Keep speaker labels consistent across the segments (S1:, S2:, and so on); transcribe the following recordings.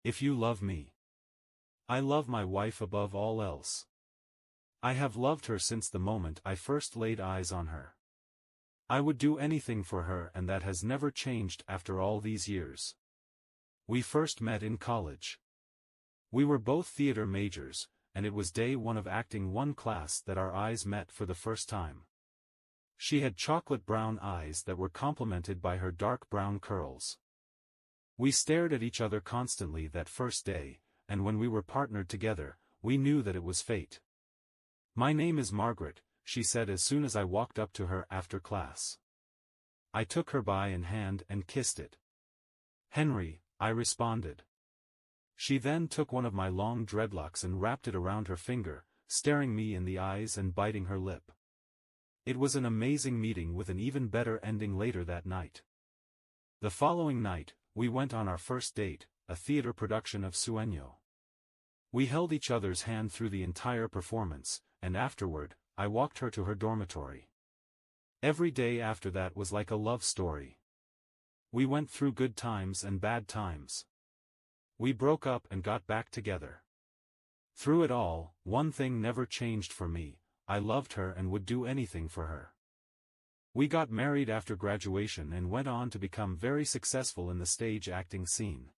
S1: If you love me. I love my wife above all else. I have loved her since the moment I first laid eyes on her. I would do anything for her, and that has never changed after all these years. We first met in college. We were both theater majors, and it was day one of acting one class that our eyes met for the first time. She had chocolate brown eyes that were complemented by her dark brown curls. We stared at each other constantly that first day, and when we were partnered together, we knew that it was fate. "My name is Margaret," she said as soon as I walked up to her after class. I took her by an hand and kissed it. "Henry," I responded. She then took one of my long dreadlocks and wrapped it around her finger, staring me in the eyes and biting her lip. It was an amazing meeting with an even better ending later that night. The following night, we went on our first date, a theater production of Sueño. We held each other's hand through the entire performance, and afterward, I walked her to her dormitory. Every day after that was like a love story. We went through good times and bad times. We broke up and got back together. Through it all, one thing never changed for me: I loved her and would do anything for her. We got married after graduation and went on to become very successful in the stage acting scene.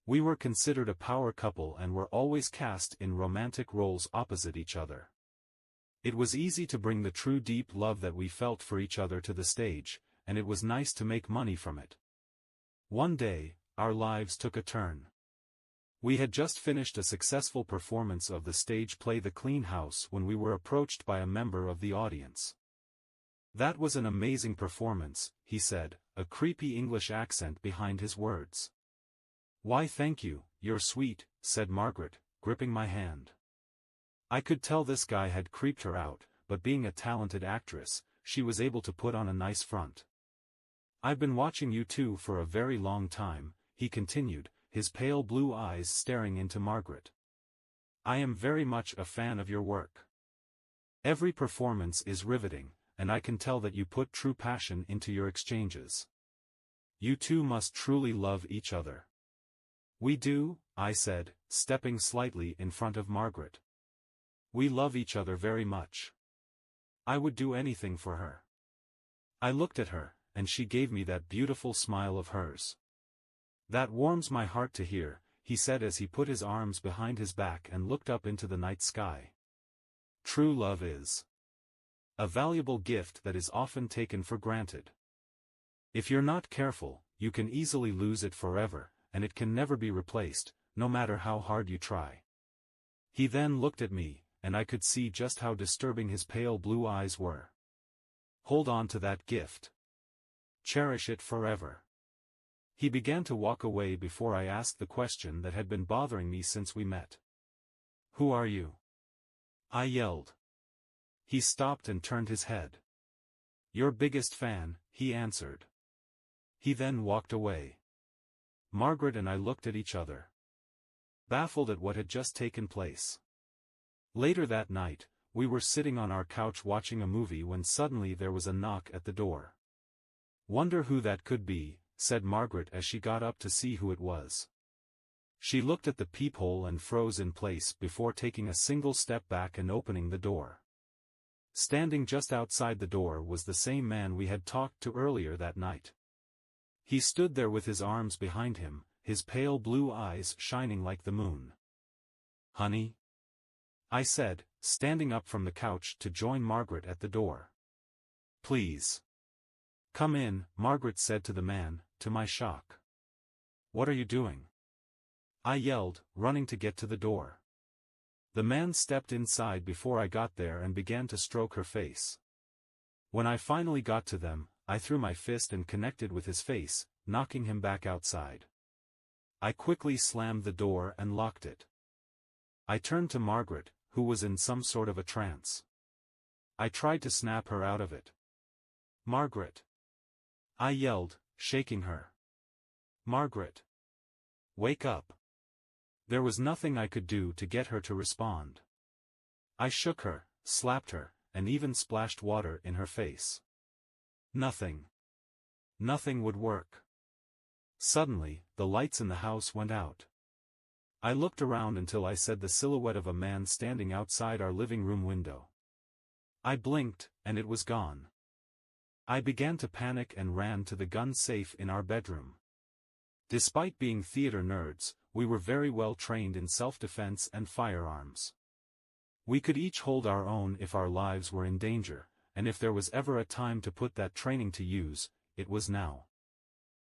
S1: We were considered a power couple and were always cast in romantic roles opposite each other. It was easy to bring the true deep love that we felt for each other to the stage, and it was nice to make money from it. One day, our lives took a turn. We had just finished a successful performance of the stage play The Clean House when we were approached by a member of the audience. "That was an amazing performance," he said, a creepy English accent behind his words. "Why, thank you, you're sweet," said Margaret, gripping my hand. I could tell this guy had creeped her out, but being a talented actress, she was able to put on a nice front. "I've been watching you two for a very long time," he continued, his pale blue eyes staring into Margaret. "I am very much a fan of your work. Every performance is riveting, and I can tell that you put true passion into your exchanges. You two must truly love each other." "We do," I said, stepping slightly in front of Margaret. "We love each other very much. I would do anything for her." I looked at her, and she gave me that beautiful smile of hers. "That warms my heart to hear," he said as he put his arms behind his back and looked up into the night sky. "True love is a valuable gift that is often taken for granted. If you're not careful, you can easily lose it forever, and it can never be replaced, no matter how hard you try." He then looked at me, and I could see just how disturbing his pale blue eyes were. "Hold on to that gift. Cherish it forever." He began to walk away before I asked the question that had been bothering me since we met. "Who are you?" I yelled. He stopped and turned his head. "Your biggest fan," he answered. He then walked away. Margaret and I looked at each other, baffled at what had just taken place. Later that night, we were sitting on our couch watching a movie when suddenly there was a knock at the door. "Wonder who that could be," said Margaret as she got up to see who it was. She looked at the peephole and froze in place before taking a single step back and opening the door. Standing just outside the door was the same man we had talked to earlier that night. He stood there with his arms behind him, his pale blue eyes shining like the moon. "Honey?" I said, standing up from the couch to join Margaret at the door. "Please come in," Margaret said to the man, to my shock. "What are you doing?" I yelled, running to get to the door. The man stepped inside before I got there and began to stroke her face. When I finally got to them, I threw my fist and connected with his face, knocking him back outside. I quickly slammed the door and locked it. I turned to Margaret, who was in some sort of a trance. I tried to snap her out of it. "Margaret!" I yelled, shaking her. "Margaret! Wake up!" There was nothing I could do to get her to respond. I shook her, slapped her, and even splashed water in her face. Nothing. Nothing would work. Suddenly, the lights in the house went out. I looked around until I saw the silhouette of a man standing outside our living room window. I blinked, and it was gone. I began to panic and ran to the gun safe in our bedroom. Despite being theater nerds, we were very well trained in self-defense and firearms. We could each hold our own if our lives were in danger, and if there was ever a time to put that training to use, it was now.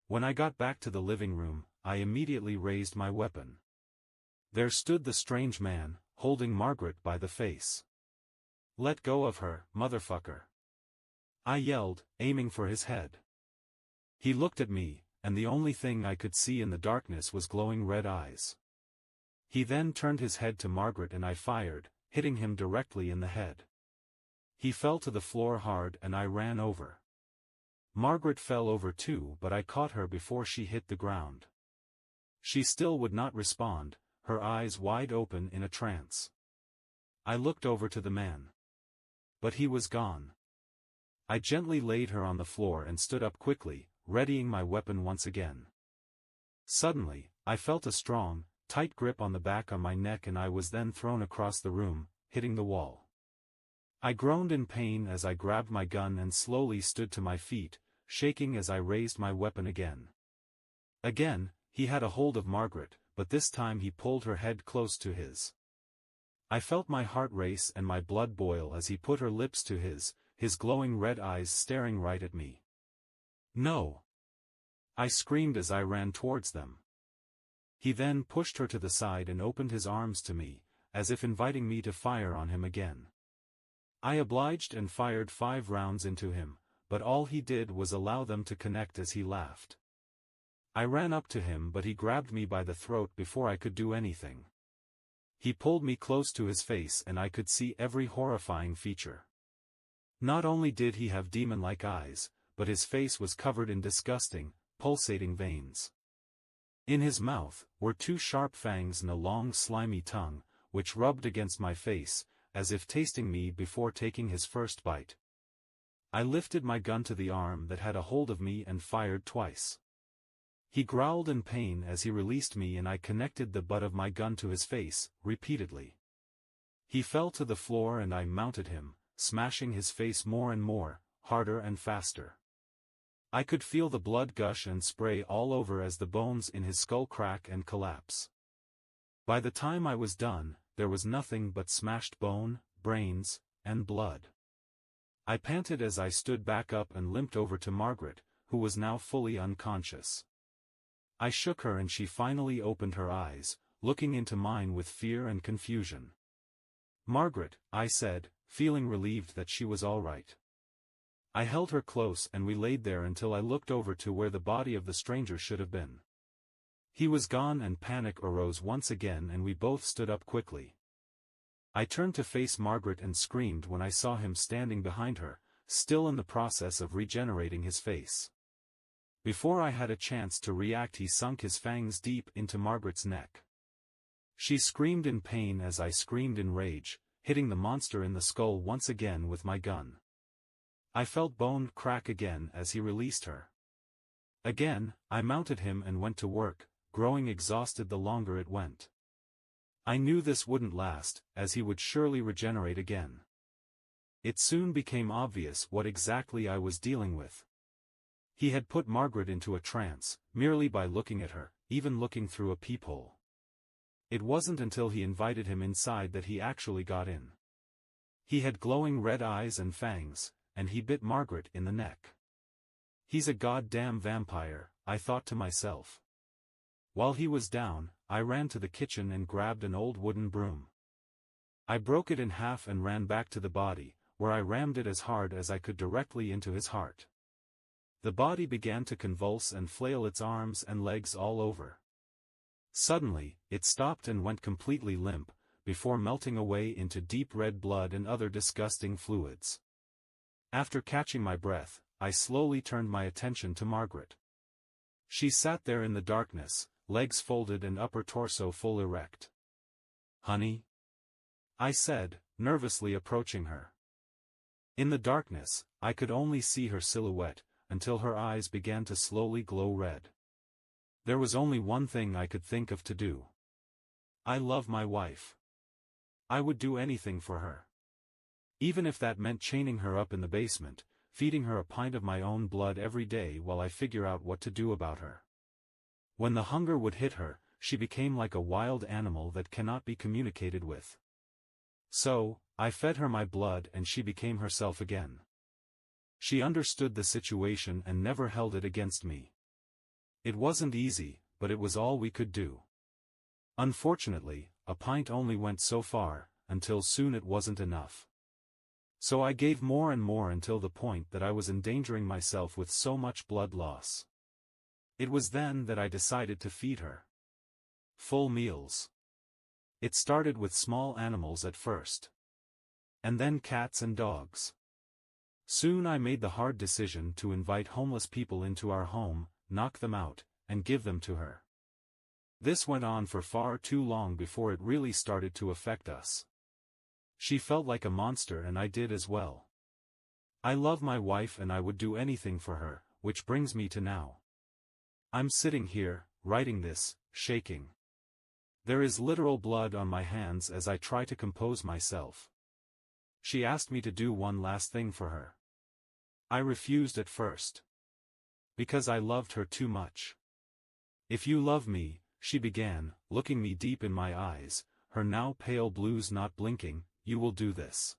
S1: When I got back to the living room, I immediately raised my weapon. There stood the strange man, holding Margaret by the face. "Let go of her, motherfucker!" I yelled, aiming for his head. He looked at me, and the only thing I could see in the darkness was glowing red eyes. He then turned his head to Margaret and I fired, hitting him directly in the head. He fell to the floor hard and I ran over. Margaret fell over too, but I caught her before she hit the ground. She still would not respond, her eyes wide open in a trance. I looked over to the man. But he was gone. I gently laid her on the floor and stood up quickly, readying my weapon once again. Suddenly, I felt a strong, tight grip on the back of my neck and I was then thrown across the room, hitting the wall. I groaned in pain as I grabbed my gun and slowly stood to my feet, shaking as I raised my weapon again. Again, he had a hold of Margaret, but this time he pulled her head close to his. I felt my heart race and my blood boil as he put her lips to his glowing red eyes staring right at me. "No!" I screamed as I ran towards them. He then pushed her to the side and opened his arms to me, as if inviting me to fire on him again. I obliged and fired 5 rounds into him, but all he did was allow them to connect as he laughed. I ran up to him but he grabbed me by the throat before I could do anything. He pulled me close to his face and I could see every horrifying feature. Not only did he have demon-like eyes, but his face was covered in disgusting, pulsating veins. In his mouth were 2 sharp fangs and a long slimy tongue, which rubbed against my face, as if tasting me before taking his first bite. I lifted my gun to the arm that had a hold of me and fired twice. He growled in pain as he released me and I connected the butt of my gun to his face, repeatedly. He fell to the floor and I mounted him, smashing his face more and more, harder and faster. I could feel the blood gush and spray all over as the bones in his skull crack and collapse. By the time I was done, there was nothing but smashed bone, brains, and blood. I panted as I stood back up and limped over to Margaret, who was now fully unconscious. I shook her and she finally opened her eyes, looking into mine with fear and confusion. "Margaret," I said, feeling relieved that she was all right. I held her close and we laid there until I looked over to where the body of the stranger should have been. He was gone and panic arose once again and we both stood up quickly. I turned to face Margaret and screamed when I saw him standing behind her, still in the process of regenerating his face. Before I had a chance to react he sunk his fangs deep into Margaret's neck. She screamed in pain as I screamed in rage, hitting the monster in the skull once again with my gun. I felt bone crack again as he released her. Again, I mounted him and went to work, growing exhausted the longer it went. I knew this wouldn't last, as he would surely regenerate again. It soon became obvious what exactly I was dealing with. He had put Margaret into a trance, merely by looking at her, even looking through a peephole. It wasn't until he invited him inside that he actually got in. He had glowing red eyes and fangs, and he bit Margaret in the neck. "He's a goddamn vampire," I thought to myself. While he was down, I ran to the kitchen and grabbed an old wooden broom. I broke it in half and ran back to the body, where I rammed it as hard as I could directly into his heart. The body began to convulse and flail its arms and legs all over. Suddenly, it stopped and went completely limp, before melting away into deep red blood and other disgusting fluids. After catching my breath, I slowly turned my attention to Margaret. She sat there in the darkness, legs folded and upper torso full erect. "Honey?" I said, nervously approaching her. In the darkness, I could only see her silhouette, until her eyes began to slowly glow red. There was only one thing I could think of to do. I love my wife. I would do anything for her. Even if that meant chaining her up in the basement, feeding her a pint of my own blood every day while I figure out what to do about her. When the hunger would hit her, she became like a wild animal that cannot be communicated with. So, I fed her my blood and she became herself again. She understood the situation and never held it against me. It wasn't easy, but it was all we could do. Unfortunately, a pint only went so far, until soon it wasn't enough. So I gave more and more until the point that I was endangering myself with so much blood loss. It was then that I decided to feed her. Full meals. It started with small animals at first. And then cats and dogs. Soon I made the hard decision to invite homeless people into our home, knock them out, and give them to her. This went on for far too long before it really started to affect us. She felt like a monster and I did as well. I love my wife and I would do anything for her, which brings me to now. I'm sitting here, writing this, shaking. There is literal blood on my hands as I try to compose myself. She asked me to do one last thing for her. I refused at first. Because I loved her too much. If you love me, she began, looking me deep in my eyes, her now pale blues not blinking, you will do this.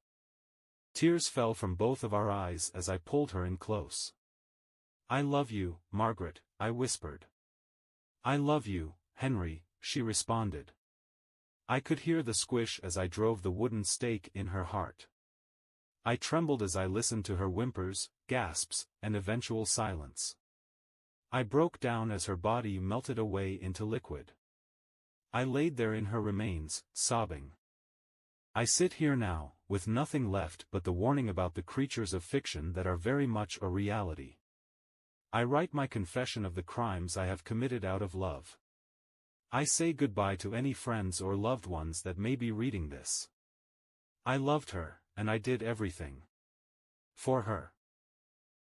S1: Tears fell from both of our eyes as I pulled her in close. I love you, Margaret, I whispered. I love you, Henry, she responded. I could hear the squish as I drove the wooden stake in her heart. I trembled as I listened to her whimpers, gasps, and eventual silence. I broke down as her body melted away into liquid. I laid there in her remains, sobbing. I sit here now, with nothing left but the warning about the creatures of fiction that are very much a reality. I write my confession of the crimes I have committed out of love. I say goodbye to any friends or loved ones that may be reading this. I loved her, and I did everything for her.